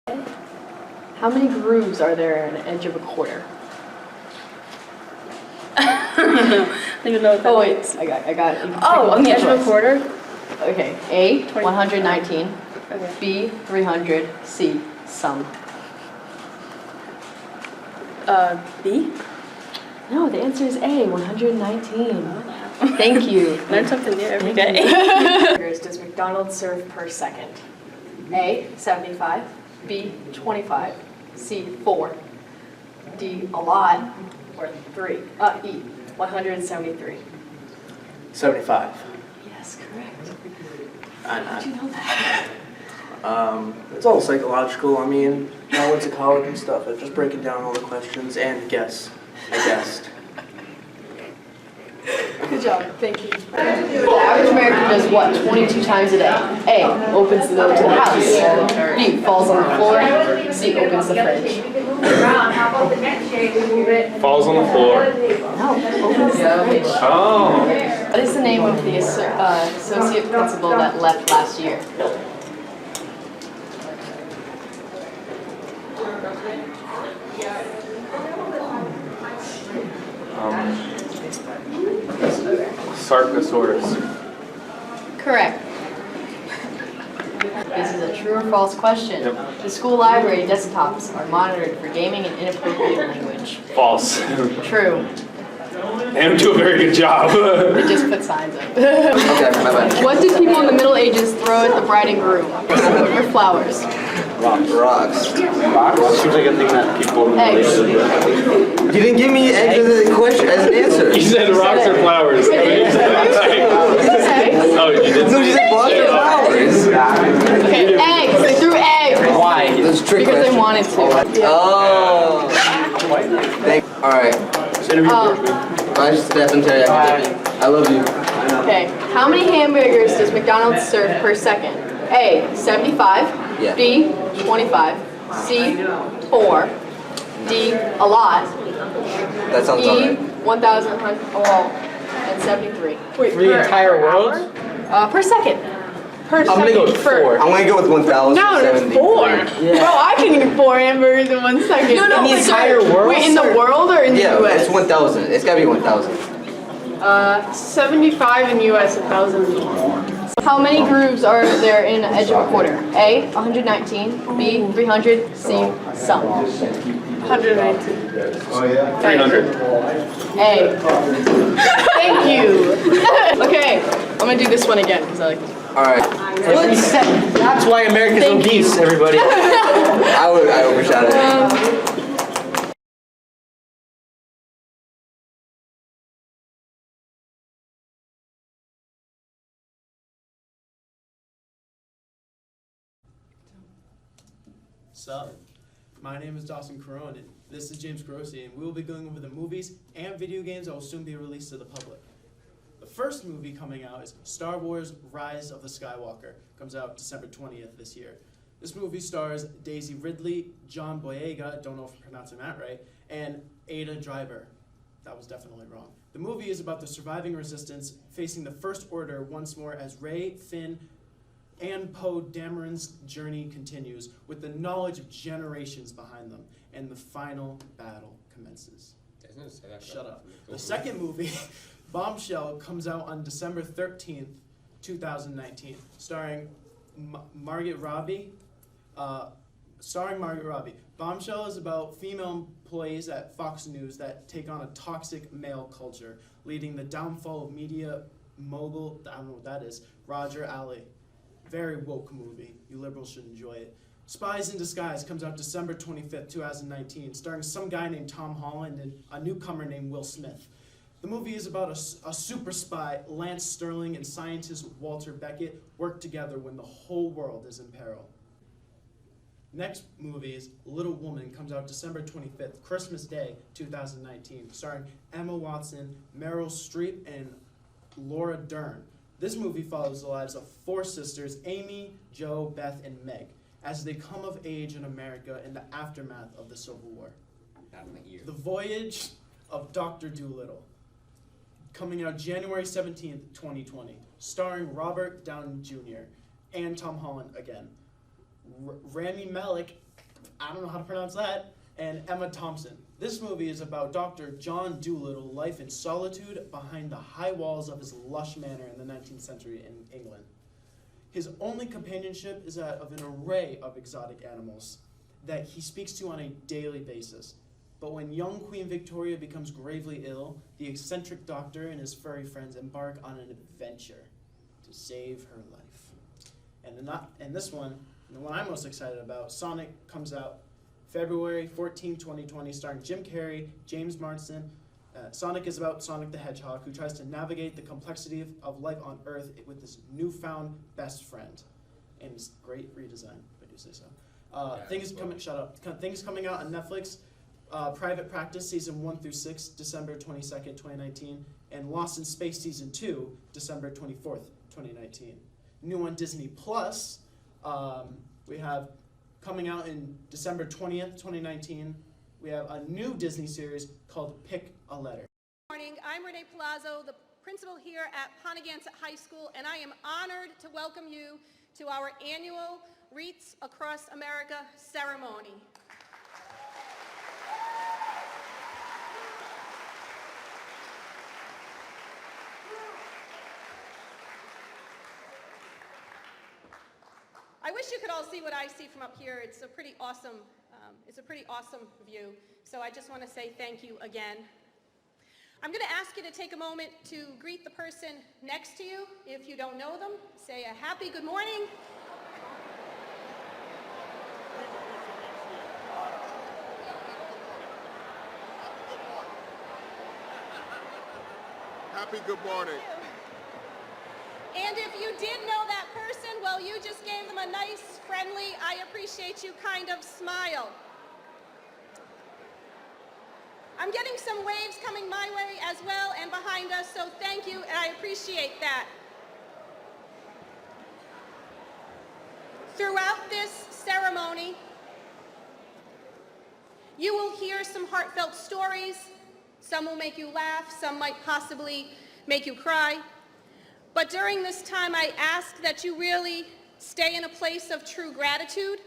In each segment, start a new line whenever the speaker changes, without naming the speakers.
How many grooves are there on the edge of a quarter?
I don't even know what that means.
I got it.
Oh, on the edge of a quarter?
Okay, A, 119,
Okay.
B, 300, C, some.
B?
No, the answer is A, 119. Thank you.
Learn something new every day.
Does McDonald's serve per second? A, 75, B, 25, C, 4, D, a lot, or 3, E, 173.
75.
Yes, correct.
I
How'd you know that?
It's all psychological. I mean, I went to college and stuff. I just breaking down all the questions and guess. I guessed.
Good job, thank you. The average American does what 22 times a day? A, opens the door to the house. B, falls on the floor. C, opens the fridge.
Falls on the floor.
No, opens the fridge.
Oh.
What is the name of the associate principal that left last year?
Sarcosaurus.
Correct. This is a true or false question.
Yep.
The school library desktops are monitored for gaming and inappropriate language.
False.
True.
They don't do a very good job.
They just put signs up.
Okay, my bad.
What did people in the Middle Ages throw at the bride and groom? Or flowers?
Rocks.
Seems like a thing that people.
Eggs.
You didn't give me eggs as a question, as an answer.
You said rocks or flowers.
Eggs.
Oh, you did.
No, you said rocks or flowers.
Okay, eggs. They threw eggs.
Why?
That's a trick
Because they
question.
wanted to.
Oh. All right. Bye, Steph and Terry. I love you.
Okay. How many hamburgers does McDonald's serve per second? A, 75.
Yeah.
B, 25. C, 4. D, a lot.
That sounds
E,
alright.
1,173.
For the entire world?
Per second. Per
I'm gonna go with 4.
I'm gonna go with 1,070.
No, it's 4.
Yeah.
Bro, I can eat 4 hamburgers in 1 second.
No,
In the entire world?
Wait, in the world or in the
Yeah,
US?
it's 1,000. It's gotta be 1,000.
75 in US, 1,000. How many grooves are there in the edge of a quarter? A, 119. B, 300. C, some. 119.
300.
A. Thank you. Okay, I'm gonna do this one again because I like this.
All right.
That's why America's
Thank you.
obese, everybody.
I overshot it.
Sup? My name is Dawson Caron, and this is James Grossi, and we will be going over the movies and video games that will soon be released to the public. The first movie coming out is Star Wars Rise of the Skywalker. Comes out December 20th this year. This movie stars Daisy Ridley, John Boyega, don't know if I'm pronouncing that right, and Ada Driver. That was definitely wrong. The movie is about the surviving resistance facing the First Order once more as Rey, Finn, and Poe Dameron's journey continues with the knowledge of generations behind them, and the final battle commences. Shut up. The second movie, Bombshell, comes out on December 13th, 2019, starring Margaret Robbie. Bombshell is about female employees at Fox News that take on a toxic male culture, leading the downfall of media mogul, I don't know what that is, Roger Alley. Very woke movie. You liberals should enjoy it. Spies in Disguise comes out December 25th, 2019, starring some guy named Tom Holland and a newcomer named Will Smith. The movie is about a super spy, Lance Sterling, and scientist Walter Beckett work together when the whole world is in peril. Next movie is Little Woman, comes out December 25th, Christmas Day, 2019, starring Emma Watson, Meryl Streep, and Laura Dern. This movie follows the lives of 4 sisters, Amy, Jo, Beth, and Meg, as they come of age in America in the aftermath of the Civil War. The Voyage of Dr. Dolittle, coming out January 17th, 2020, starring Robert Downey Jr. and Tom Holland again. Rami Malek I don't know how to pronounce that, and Emma Thompson. This movie is about Dr. John Dolittle, life in solitude behind the high walls of his lush manor in the 19th century in England. His only companionship is that of an array of exotic animals that he speaks to on a daily basis. But when young Queen Victoria becomes gravely ill, the eccentric doctor and his furry friends embark on an adventure to save her life. And this one, the one I'm most excited about, Sonic, comes out February 14, 2020, starring Jim Carrey, James Marsden. Sonic is about Sonic the Hedgehog, who tries to navigate the complexity of life on Earth with this newfound best friend. And it's great redesign, if I do say so. Things coming out on Netflix. Private Practice Season 1 through 6, December 22nd, 2019. And Lost in Space Season 2, December 24th, 2019. New on Disney Plus, we have coming out in December 20th, 2019, we have a new Disney series called Pick a Letter.
Good morning. I'm Renee Palazzo, the principal here at Ponaganset High School, and I am honored to welcome you to our annual Wreaths Across America ceremony. I wish you could all see what I see from up here. It's a pretty awesome view. So I just want to say thank you again. I'm going to ask you to take a moment to greet the person next to you. If you don't know them, say a happy good morning.
Happy good morning.
And if you did know that person, well, you just gave them a nice, friendly, I appreciate you kind of smile. I'm getting some waves coming my way as well and behind us, so thank you, and I appreciate that. Throughout this ceremony, you will hear some heartfelt stories. Some will make you laugh, some might possibly make you cry. But during this time, I ask that you really stay in a place of true gratitude.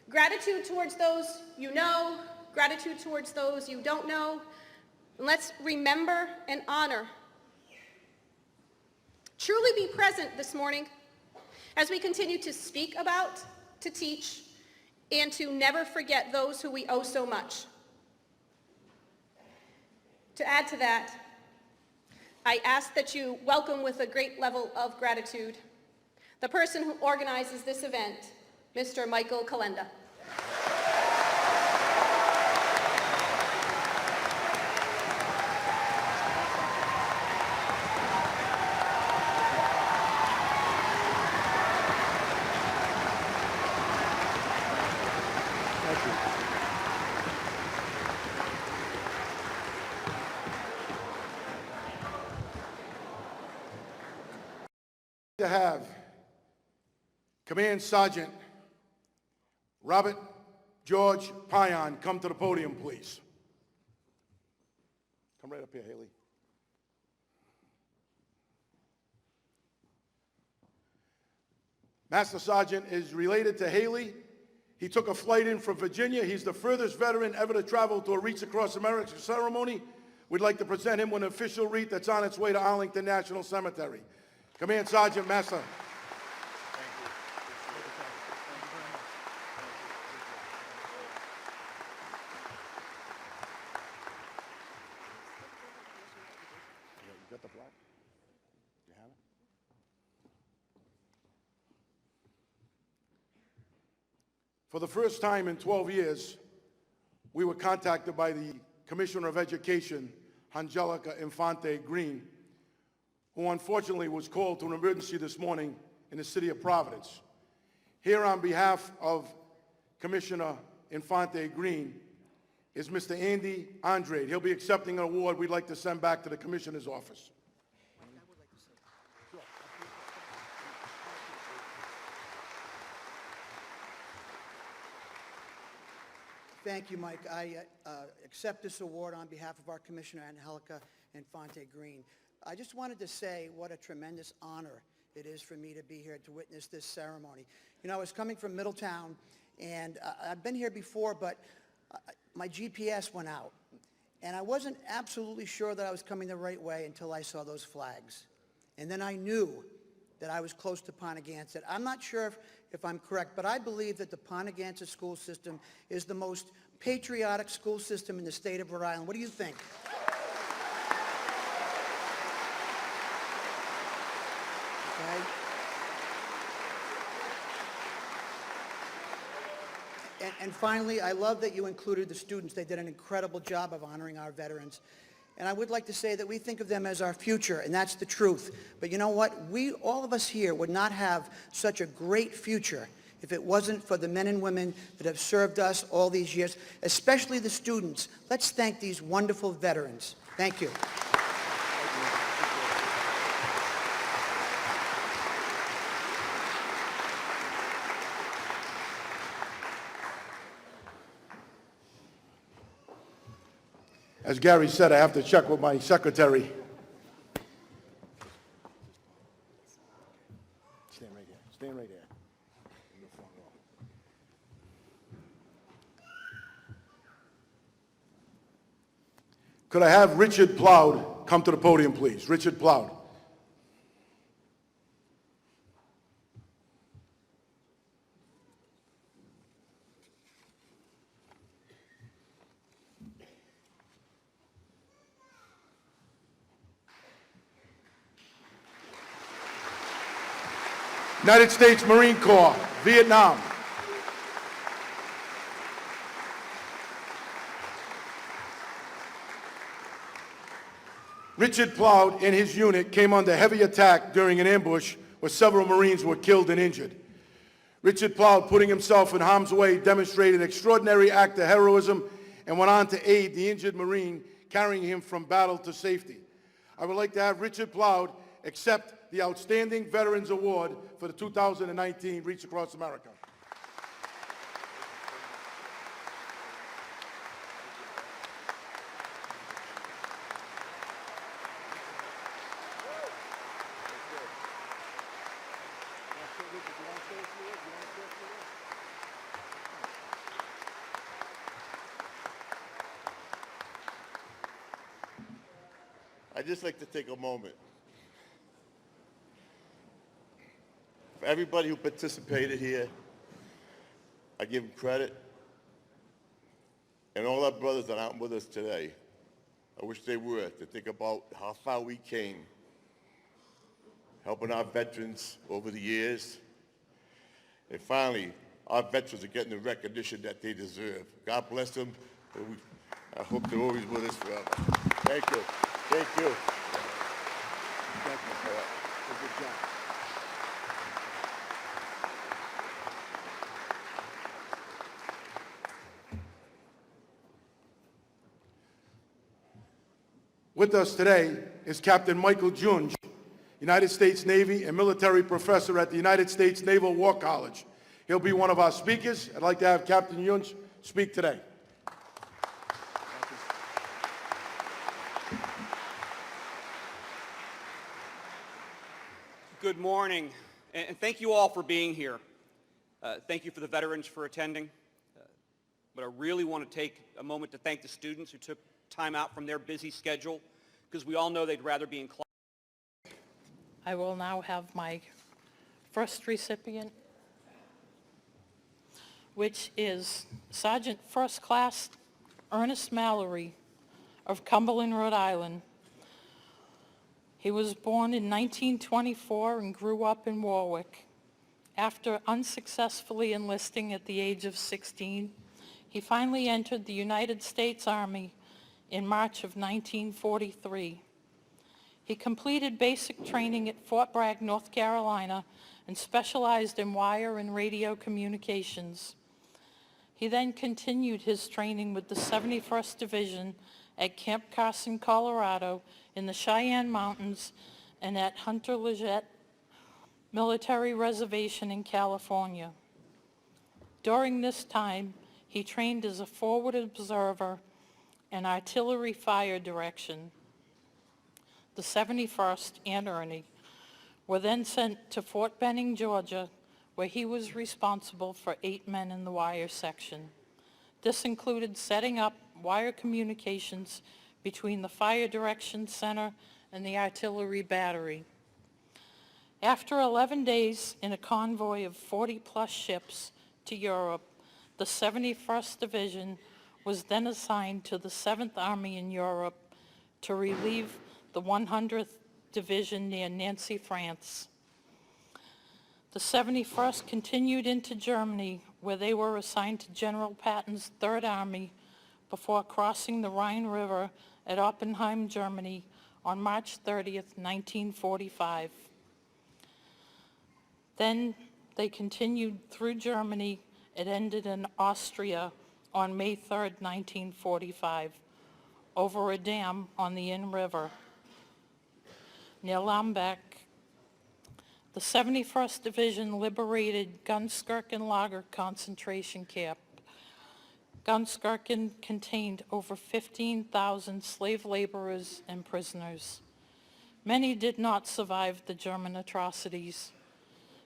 Gratitude towards those you know, gratitude towards those you don't know. And let's remember and honor. Truly be present this morning as we continue to speak about, to teach, and to never forget those who we owe so much. To add to that, I ask that you welcome with a great level of gratitude the person who organizes this event, Mr. Michael Kalenda.
To have Command Sergeant Robert George Payan come to the podium, please. Come right up here, Haley. Master Sergeant is related to Haley. He took a flight in from Virginia. He's the furthest veteran ever to travel to a Wreaths Across America ceremony. We'd like to present him with an official wreath that's on its way to Arlington National Cemetery. Command Sergeant, Master. You got the plaque? You have it? For the first time in 12 years, we were contacted by the Commissioner of Education, Angelica Infante Green, who unfortunately was called to an emergency this morning in the city of Providence. Here on behalf of Commissioner Infante Green is Mr. Andy Andrade. He'll be accepting an award we'd like to send back to the Commissioner's office.
Thank you, Mike. I accept this award on behalf of our Commissioner, Angelica Infante Green. I just wanted to say what a tremendous honor it is for me to be here to witness this ceremony. You know, I was coming from Middletown, and I've been here before, but my GPS went out. And I wasn't absolutely sure that I was coming the right way until I saw those flags. And then I knew that I was close to Ponaganset. I'm not sure if I'm correct, but I believe that the Ponaganset school system is the most patriotic school system in the state of Rhode Island. What do you think? Okay. And finally, I love that you included the students. They did an incredible job of honoring our veterans. And I would like to say that we think of them as our future, and that's the truth. But you know what? All of us here would not have such a great future if it wasn't for the men and women that have served us all these years, especially the students. Let's thank these wonderful veterans. Thank you.
As Gary said, I have to check with my secretary. Stand right there. Stand right there. In the front row. Could I have Richard Ploud come to the podium, please? Richard Ploud. United States Marine Corps, Vietnam. Richard Ploud and his unit came under heavy attack during an ambush where several Marines were killed and injured. Richard Ploud, putting himself in harm's way, demonstrated an extraordinary act of heroism and went on to aid the injured Marine, carrying him from battle to safety. I would like to have Richard Ploud accept the Outstanding Veterans Award for the 2019 Reach Across America.
I'd just like to take a moment. For everybody who participated here, I give them credit. And all our brothers that aren't with us today, I wish they were, to think about how far we came, helping our veterans over the years. And finally, our veterans are getting the recognition that they deserve. God bless them. I hope they're always with us forever. Thank you. Thank you.
Thank you for that. Good job. With us today is Captain Michael Junge, United States Navy and military professor at the United States Naval War College. He'll be one of our speakers. I'd like to have Captain Junge speak today.
Good morning, and thank you all for being here. Thank you for the veterans for attending. But I really want to take a moment to thank the students who took time out from their busy schedule, because we all know they'd rather be in class.
I will now have my first recipient, which is Sergeant First Class Ernest Mallory of Cumberland, Rhode Island. He was born in 1924 and grew up in Warwick. After unsuccessfully enlisting at the age of 16, he finally entered the United States Army in March of 1943. He completed basic training at Fort Bragg, North Carolina, and specialized in wire and radio communications. He then continued his training with the 71st Division at Camp Carson, Colorado, in the Cheyenne Mountains, and at Hunter Leggett Military Reservation in California. During this time, he trained as a forward observer and artillery fire direction. The 71st and Ernie were then sent to Fort Benning, Georgia, where he was responsible for 8 men in the wire section. This included setting up wire communications between the Fire Direction Center and the artillery battery. After 11 days in a convoy of 40-plus ships to Europe, the 71st Division was then assigned to the 7th Army in Europe to relieve the 100th Division near Nancy, France. The 71st continued into Germany, where they were assigned to General Patton's 3rd Army before crossing the Rhine River at Oppenheim, Germany on March 30th, 1945. Then they continued through Germany. It ended in Austria on May 3rd, 1945, over a dam on the Inn River near Lambeck. The 71st Division liberated Gunskirchen Lager concentration camp. Gunskirchen contained over 15,000 slave laborers and prisoners. Many did not survive the German atrocities.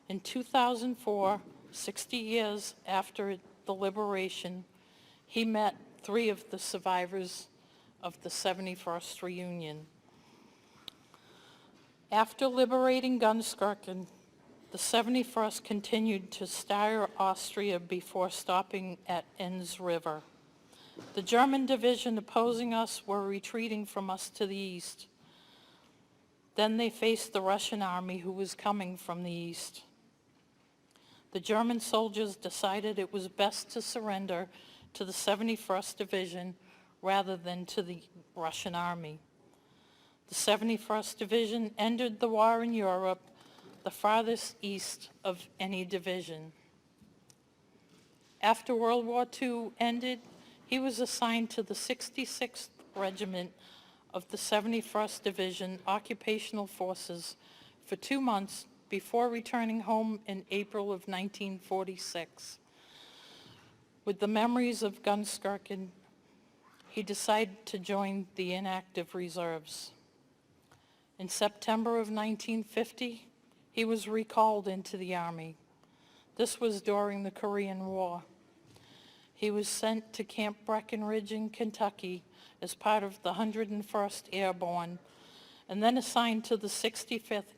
In 2004, 60 years after the liberation, he met 3 of the survivors of the 71st reunion. After liberating Gunskirchen, the 71st continued to Steyr, Austria, before stopping at Enns River. The German division opposing us were retreating from us to the east. Then they faced the Russian army, who was coming from the east. The German soldiers decided it was best to surrender to the 71st Division rather than to the Russian army. The 71st Division ended the war in Europe, the farthest east of any division. After World War II ended, he was assigned to the 66th Regiment of the 71st Division Occupational Forces for 2 months before returning home in April of 1946. With the memories of Gunskirchen, he decided to join the inactive reserves. In September of 1950, he was recalled into the Army. This was during the Korean War. He was sent to Camp Breckinridge in Kentucky as part of the 101st Airborne, and then assigned to the 65th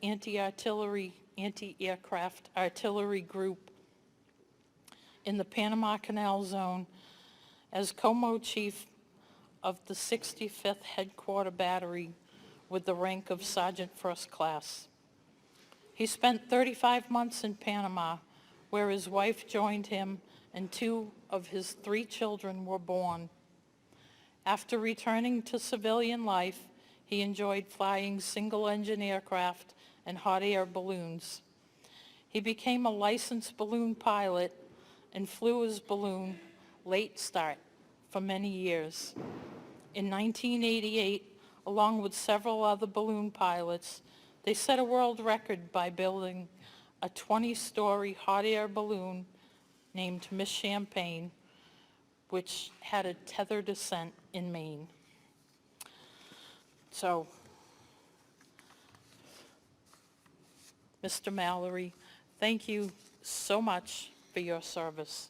Anti-Aircraft Artillery Group in the Panama Canal Zone as COMO Chief of the 65th Headquarter Battery with the rank of Sergeant First Class. He spent 35 months in Panama, where his wife joined him and 2 of his 3 children were born. After returning to civilian life, he enjoyed flying single-engine aircraft and hot air balloons. He became a licensed balloon pilot and flew his balloon, Late Start, for many years. In 1988, along with several other balloon pilots, they set a world record by building a 20-story hot air balloon named Miss Champagne, which had a tethered descent in Maine. So, Mr. Mallory, thank you so much for your service.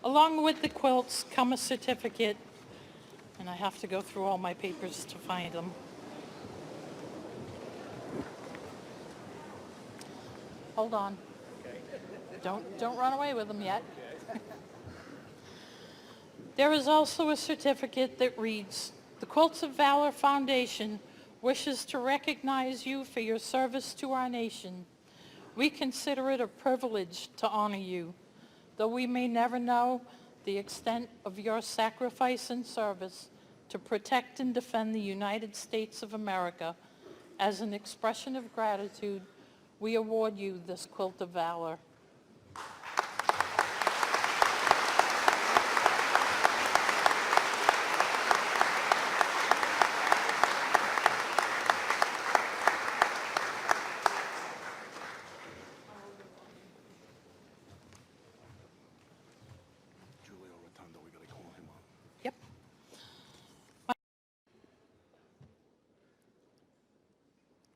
Along with the quilts come a certificate, and I have to go through all my papers to find them. Hold on. Don't run away with them yet. There is also a certificate that reads, "The Quilts of Valor Foundation wishes to recognize you for your service to our nation. We consider it a privilege to honor you. Though we may never know the extent of your sacrifice and service to protect and defend the United States of America. As an expression of gratitude, we award you this Quilt of Valor. Yep.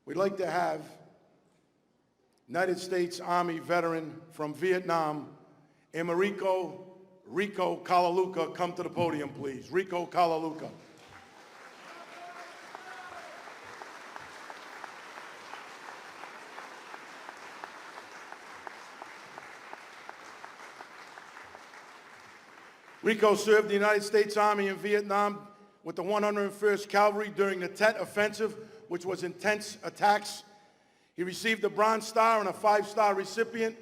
We'd like to have United States Army veteran from Vietnam, Americo Rico Kalaluka, come to the podium, please. Rico Kalaluka. Rico served the United States Army in Vietnam with the 101st Cavalry during the Tet Offensive, which was intense attacks. He received a Bronze Star and a 5-star recipient.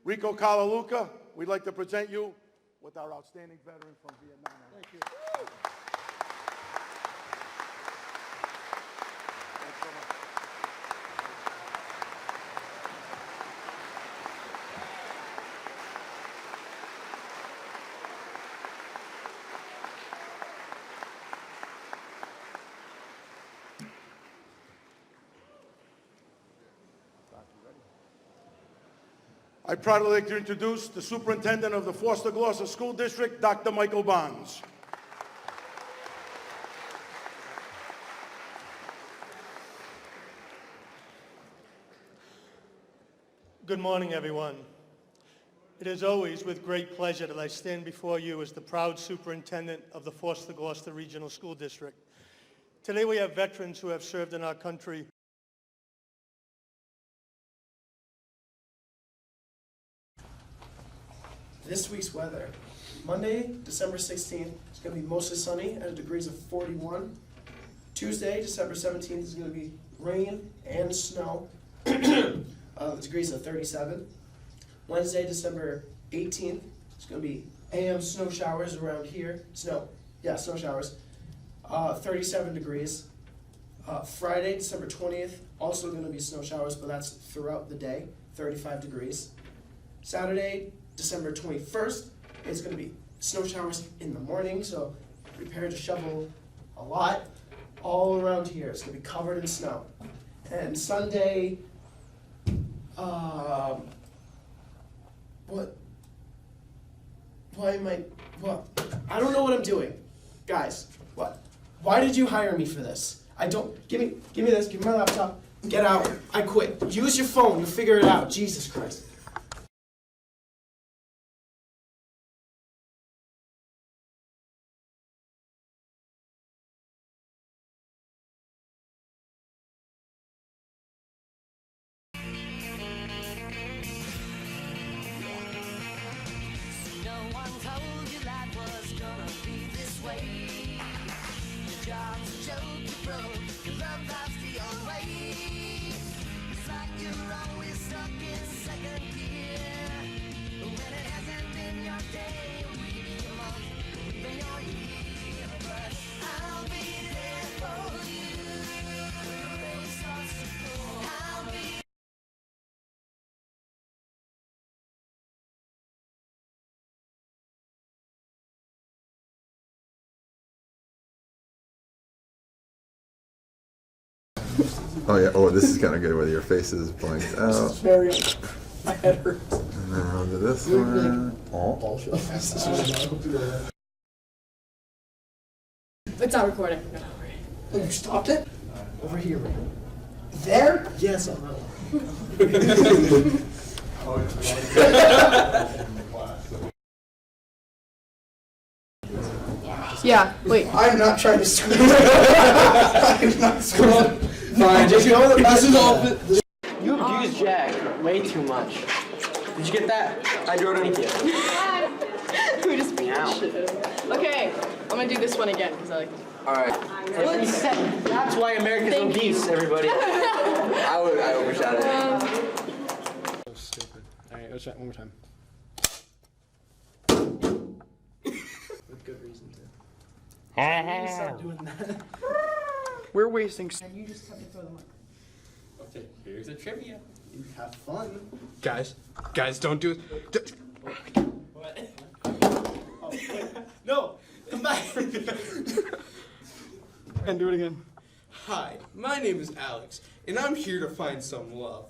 Rico Kalaluka, we'd like to present you with our outstanding veteran from Vietnam. Thank you. Thanks so much. I'd proudly like to introduce the Superintendent of the Foster Gloucester School District, Dr. Michael Bonds.
Good morning, everyone. It is always with great pleasure that I stand before you as the proud superintendent of the Foster Gloucester Regional School District. Today we have veterans who have served in our country
This week's weather. Monday, December 16th, it's going to be mostly sunny at degrees of 41. Tuesday, December 17th, is going to be rain and snow, degrees of 37. Wednesday, December 18th, it's going to be AM snow showers around here. Snow showers. 37 degrees. Friday, December 20th, also going to be snow showers, but that's throughout the day, 35 degrees. Saturday, December 21st, it's going to be snow showers in the morning, so prepare to shovel a lot all around here. It's going to be covered in snow. And Sunday, what? I don't know what I'm doing. Guys, what? Why did you hire me for this? Give me this, give me my laptop, get out, I quit. Use your phone, you'll figure it out, Jesus Christ.
Oh yeah. Oh, this is kind of good. Where your face is blanked out.
This is very. My head hurts.
And then on to this one. Oh.
It's not recording. No.
Oh, you stopped it? Over here, right? There? Yes, on that one.
Yeah, wait.
I'm not trying to screw I'm not screwing. Fine, just go. This is all.
You abuse Jack way too much. Did you get that? I drew it underneath you.
We're just being shit. Okay, I'm gonna do this one again because I like it.
Alright. That's why America's obese, everybody.
I overshot it.
So stupid. Alright, let's try it one more time. Stop doing that.
We're wasting.
And you just have to throw the mic.
Okay, here's a trivia.
You have fun.
Guys, don't do it.
What? Oh, wait. No, come back.
And do it again.
Hi, my name is Alex, and I'm here to find some love.